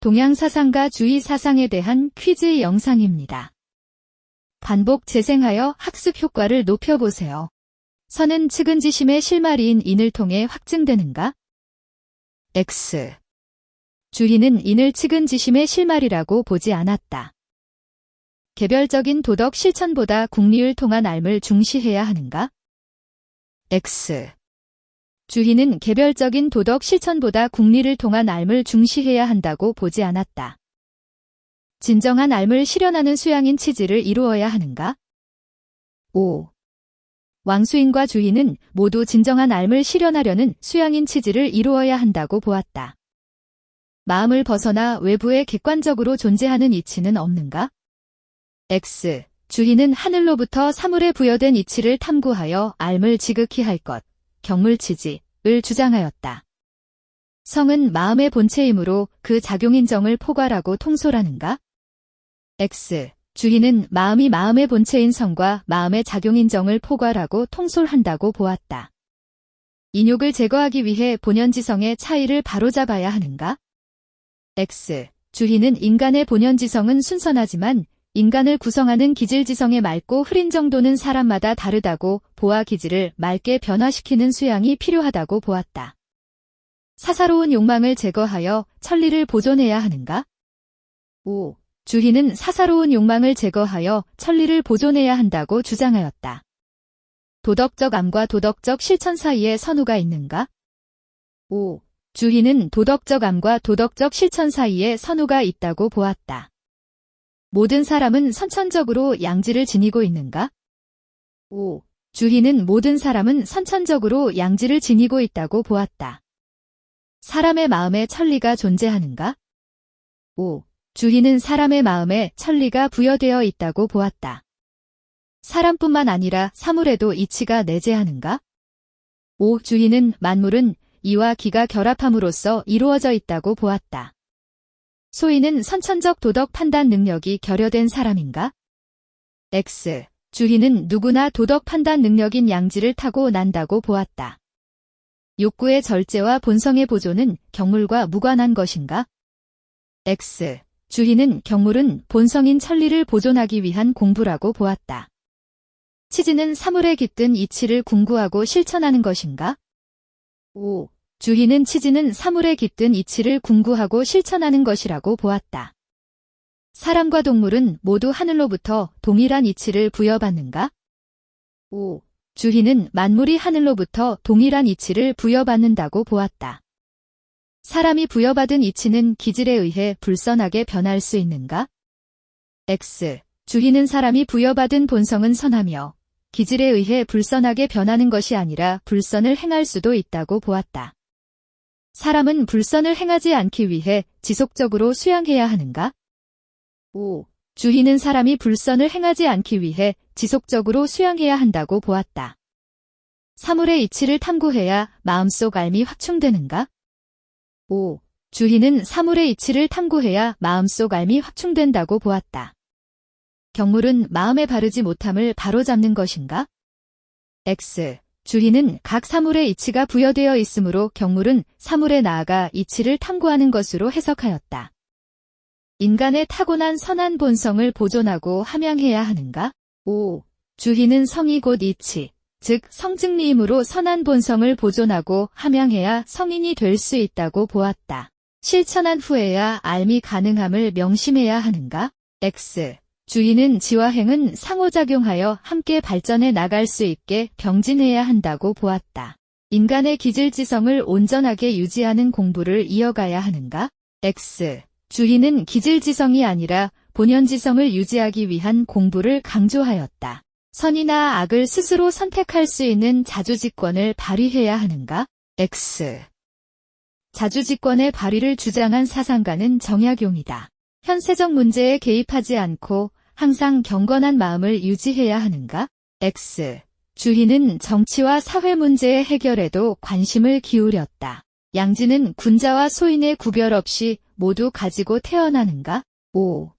동양사상과 주의사상에 대한 퀴즈 영상입니다. 반복 재생하여 학습 효과를 높여보세요. 선은 측은지심의 실마리인 인을 통해 확증되는가? X. 주희는 인을 측은지심의 실마리라고 보지 않았다. 개별적인 도덕 실천보다 국리를 통한 삶을 중시해야 하는가? X. 주희는 개별적인 도덕 실천보다 국리를 통한 삶을 중시해야 한다고 보지 않았다. 진정한 삶을 실현하는 수양인 치지를 이루어야 하는가? 5. 왕수인과 주희는 모두 진정한 삶을 실현하려는 수양인 치지를 이루어야 한다고 보았다. 마음을 벗어나 외부에 객관적으로 존재하는 이치는 없는가? X. 주희는 하늘로부터 사물에 부여된 이치를 탐구하여 삶을 지극히 할 것, 경물치지를 주장하였다. 성은 마음의 본체이므로 그 작용인정을 포괄하고 통솔하는가? X. 주희는 마음이 마음의 본체인 성과 마음의 작용인정을 포괄하고 통솔한다고 보았다. 인욕을 제거하기 위해 본연지성의 차이를 바로잡아야 하는가? X. 주희는 인간의 본연지성은 순선하지만 인간을 구성하는 기질지성의 맑고 흐린 정도는 사람마다 다르다고 보아 기질을 맑게 변화시키는 수양이 필요하다고 보았다. 사사로운 욕망을 제거하여 천리를 보존해야 하는가? 5. 주희는 사사로운 욕망을 제거하여 천리를 보존해야 한다고 주장하였다. 도덕적 암과 도덕적 실천 사이에 선후가 있는가? 5. 주희는 도덕적 암과 도덕적 실천 사이에 선후가 있다고 보았다. 모든 사람은 선천적으로 양지를 지니고 있는가? 5. 주희는 모든 사람은 선천적으로 양지를 지니고 있다고 보았다. 사람의 마음에 천리가 존재하는가? 5. 주희는 사람의 마음에 천리가 부여되어 있다고 보았다. 사람뿐만 아니라 사물에도 이치가 내재하는가? 5. 주희는 만물은 이와 기가 결합함으로써 이루어져 있다고 보았다. 소인은 선천적 도덕 판단 능력이 결여된 사람인가? X. 주희는 누구나 도덕 판단 능력인 양지를 타고 난다고 보았다. 욕구의 절제와 본성의 보존은 경물과 무관한 것인가? X. 주희는 경물은 본성인 천리를 보존하기 위한 공부라고 보았다. 치지는 사물에 깃든 이치를 궁구하고 실천하는 것인가? 5. 주희는 치지는 사물에 깃든 이치를 궁구하고 실천하는 것이라고 보았다. 사람과 동물은 모두 하늘로부터 동일한 이치를 부여받는가? 5. 주희는 만물이 하늘로부터 동일한 이치를 부여받는다고 보았다. 사람이 부여받은 이치는 기질에 의해 불선하게 변할 수 있는가? X. 주희는 사람이 부여받은 본성은 선하며 기질에 의해 불선하게 변하는 것이 아니라 불선을 행할 수도 있다고 보았다. 사람은 불선을 행하지 않기 위해 지속적으로 수양해야 하는가? 5. 주희는 사람이 불선을 행하지 않기 위해 지속적으로 수양해야 한다고 보았다. 사물의 이치를 탐구해야 마음속 삶이 확충되는가? 5. 주희는 사물의 이치를 탐구해야 마음속 삶이 확충된다고 보았다. 경물은 마음에 바르지 못함을 바로잡는 것인가? X. 주희는 각 사물의 이치가 부여되어 있으므로 경물은 사물에 나아가 이치를 탐구하는 것으로 해석하였다. 인간의 타고난 선한 본성을 보존하고 함양해야 하는가? 5. 주희는 성이 곧 이치, 즉 성증리임으로 선한 본성을 보존하고 함양해야 성인이 될 수 있다고 보았다. 실천한 후에야 삶이 가능함을 명심해야 하는가? X. 주희는 지와 행은 상호작용하여 함께 발전해 나갈 수 있게 병진해야 한다고 보았다. 인간의 기질지성을 온전하게 유지하는 공부를 이어가야 하는가? X. 주희는 기질지성이 아니라 본연지성을 유지하기 위한 공부를 강조하였다. 선이나 악을 스스로 선택할 수 있는 자주지권을 발휘해야 하는가? X. 자주지권의 발휘를 주장한 사상가는 정약용이다. 현세적 문제에 개입하지 않고 항상 경건한 마음을 유지해야 하는가? X. 주희는 정치와 사회 문제의 해결에도 관심을 기울였다. 양지는 군자와 소인의 구별 없이 모두 가지고 태어나는가? 5.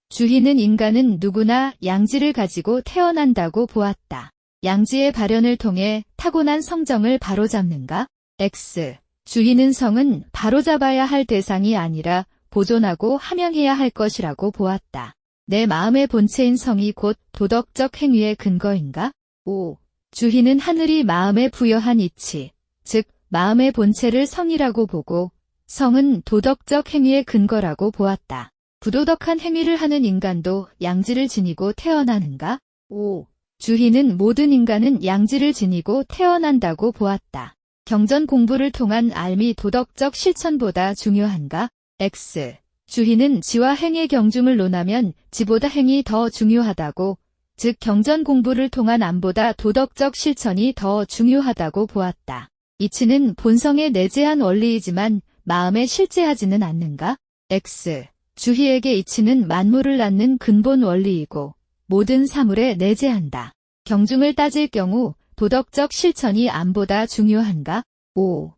주희는 인간은 누구나 양지를 가지고 태어난다고 보았다. 양지의 발현을 통해 타고난 성정을 바로잡는가? X. 주희는 성은 바로잡아야 할 대상이 아니라 보존하고 함양해야 할 것이라고 보았다. 내 마음의 본체인 성이 곧 도덕적 행위의 근거인가? 5. 주희는 하늘이 마음에 부여한 이치, 즉 마음의 본체를 성이라고 보고 성은 도덕적 행위의 근거라고 보았다. 부도덕한 행위를 하는 인간도 양지를 지니고 태어나는가? 5. 주희는 모든 인간은 양지를 지니고 태어난다고 보았다. 경전 공부를 통한 알미 도덕적 실천보다 중요한가? X. 주희는 지와 행의 경중을 논하면 지보다 행이 더 중요하다고, 즉 경전 공부를 통한 암보다 도덕적 실천이 더 중요하다고 보았다. 이치는 본성에 내재한 원리이지만 마음에 실제하지는 않는가? X. 주희에게 이치는 만물을 낳는 근본 원리이고 모든 사물에 내재한다. 경중을 따질 경우 도덕적 실천이 암보다 중요한가? 5.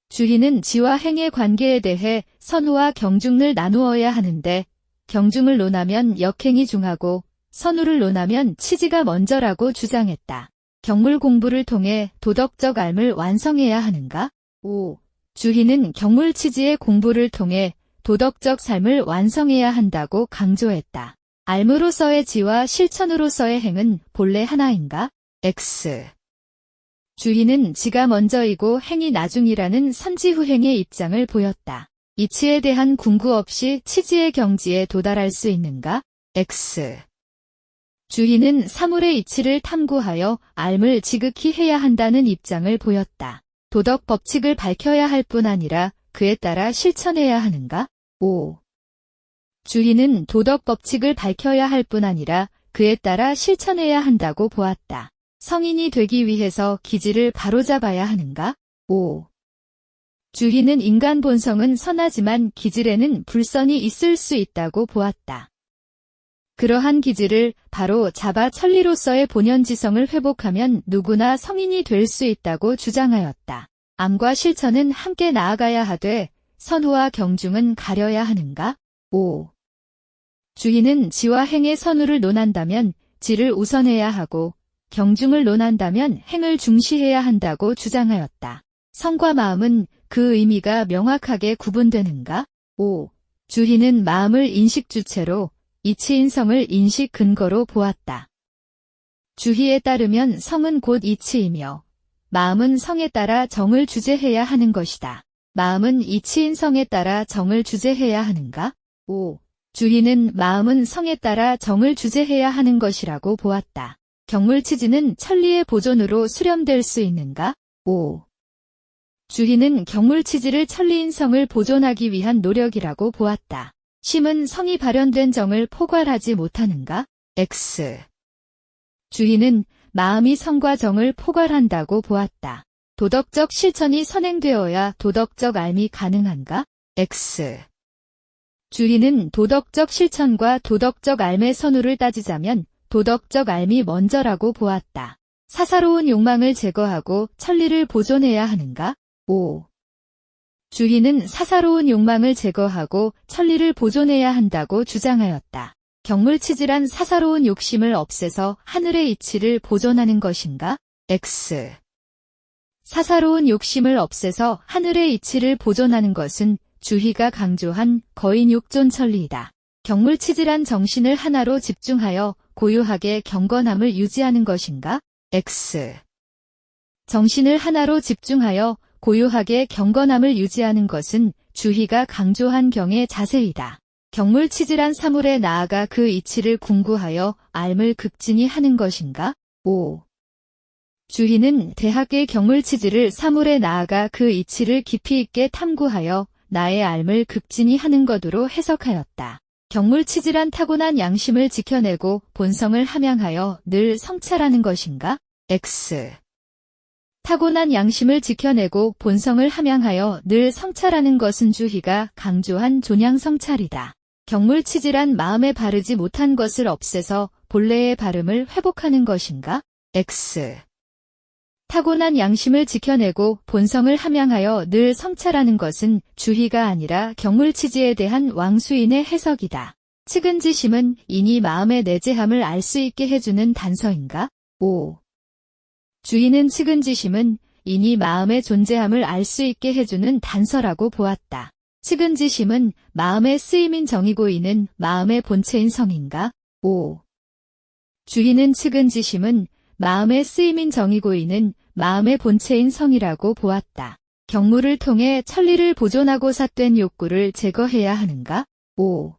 주희는 지와 행의 관계에 대해 선후와 경중을 나누어야 하는데 경중을 논하면 역행이 중하고 선후를 논하면 치지가 먼저라고 주장했다. 경물 공부를 통해 도덕적 알을 완성해야 하는가? 5. 주희는 경물치지의 공부를 통해 도덕적 삶을 완성해야 한다고 강조했다. 알무로서의 지와 실천으로서의 행은 본래 하나인가? X. 주희는 지가 먼저이고 행이 나중이라는 선지후행의 입장을 보였다. 이치에 대한 궁구 없이 치지의 경지에 도달할 수 있는가? X. 주희는 사물의 이치를 탐구하여 알을 지극히 해야 한다는 입장을 보였다. 도덕 법칙을 밝혀야 할 뿐 아니라 그에 따라 실천해야 하는가? 5. 주희는 도덕 법칙을 밝혀야 할 뿐 아니라 그에 따라 실천해야 한다고 보았다. 성인이 되기 위해서 기질을 바로잡아야 하는가? 5. 주희는 인간 본성은 선하지만 기질에는 불선이 있을 수 있다고 보았다. 그러한 기질을 바로 잡아 천리로서의 본연지성을 회복하면 누구나 성인이 될 수 있다고 주장하였다. 암과 실천은 함께 나아가야 하되 선후와 경중은 가려야 하는가? 5. 주희는 지와 행의 선후를 논한다면 지를 우선해야 하고 경중을 논한다면 행을 중시해야 한다고 주장하였다. 성과 마음은 그 의미가 명확하게 구분되는가? 5. 주희는 마음을 인식 주체로 이치인 성을 인식 근거로 보았다. 주희에 따르면 성은 곧 이치이며 마음은 성에 따라 정을 주재해야 하는 것이다. 마음은 이치인 성에 따라 정을 주재해야 하는가? 5. 주희는 마음은 성에 따라 정을 주재해야 하는 것이라고 보았다. 경물치지는 천리의 보존으로 수렴될 수 있는가? 5. 주희는 경물치지를 천리인 성을 보존하기 위한 노력이라고 보았다. 심은 성이 발현된 정을 포괄하지 못하는가? X. 주희는 마음이 성과 정을 포괄한다고 보았다. 도덕적 실천이 선행되어야 도덕적 알미 가능한가? X. 주희는 도덕적 실천과 도덕적 알의 선후를 따지자면 도덕적 알미 먼저라고 보았다. 사사로운 욕망을 제거하고 천리를 보존해야 하는가? 5. 주희는 사사로운 욕망을 제거하고 천리를 보존해야 한다고 주장하였다. 경물치질한 사사로운 욕심을 없애서 하늘의 이치를 보존하는 것인가? X. 사사로운 욕심을 없애서 하늘의 이치를 보존하는 것은 주희가 강조한 거인욕존천리이다. 경물치질한 정신을 하나로 집중하여 고요하게 경건함을 유지하는 것인가? X. 정신을 하나로 집중하여 고요하게 경건함을 유지하는 것은 주희가 강조한 경의 자세이다. 경물치질한 사물에 나아가 그 이치를 궁구하여 알을 극진히 하는 것인가? 5. 주희는 대학의 경물치질을 사물에 나아가 그 이치를 깊이 있게 탐구하여 나의 알을 극진히 하는 것으로 해석하였다. 경물치질한 타고난 양심을 지켜내고 본성을 함양하여 늘 성찰하는 것인가? X. 타고난 양심을 지켜내고 본성을 함양하여 늘 성찰하는 것은 주희가 강조한 존양성찰이다. 경물치질한 마음에 바르지 못한 것을 없애서 본래의 바름을 회복하는 것인가? X. 타고난 양심을 지켜내고 본성을 함양하여 늘 성찰하는 것은 주희가 아니라 경물치지에 대한 왕수인의 해석이다. 측은지심은 이니 마음의 내재함을 알 수 있게 해주는 단서인가? 5. 주희는 측은지심은 이니 마음의 존재함을 알 수 있게 해주는 단서라고 보았다. 측은지심은 마음의 쓰임인 정이고 이는 마음의 본체인 성인가? 5. 주인은 측은지심은 마음의 쓰임인 정이고 이는 마음의 본체인 성이라고 보았다. 경무를 통해 천리를 보존하고 삿된 욕구를 제거해야 하는가? 5.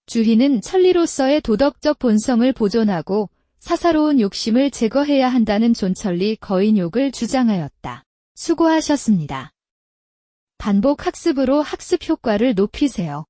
주희는 천리로서의 도덕적 본성을 보존하고 사사로운 욕심을 제거해야 한다는 존천리 거인욕을 주장하였다. 수고하셨습니다. 반복 학습으로 학습 효과를 높이세요.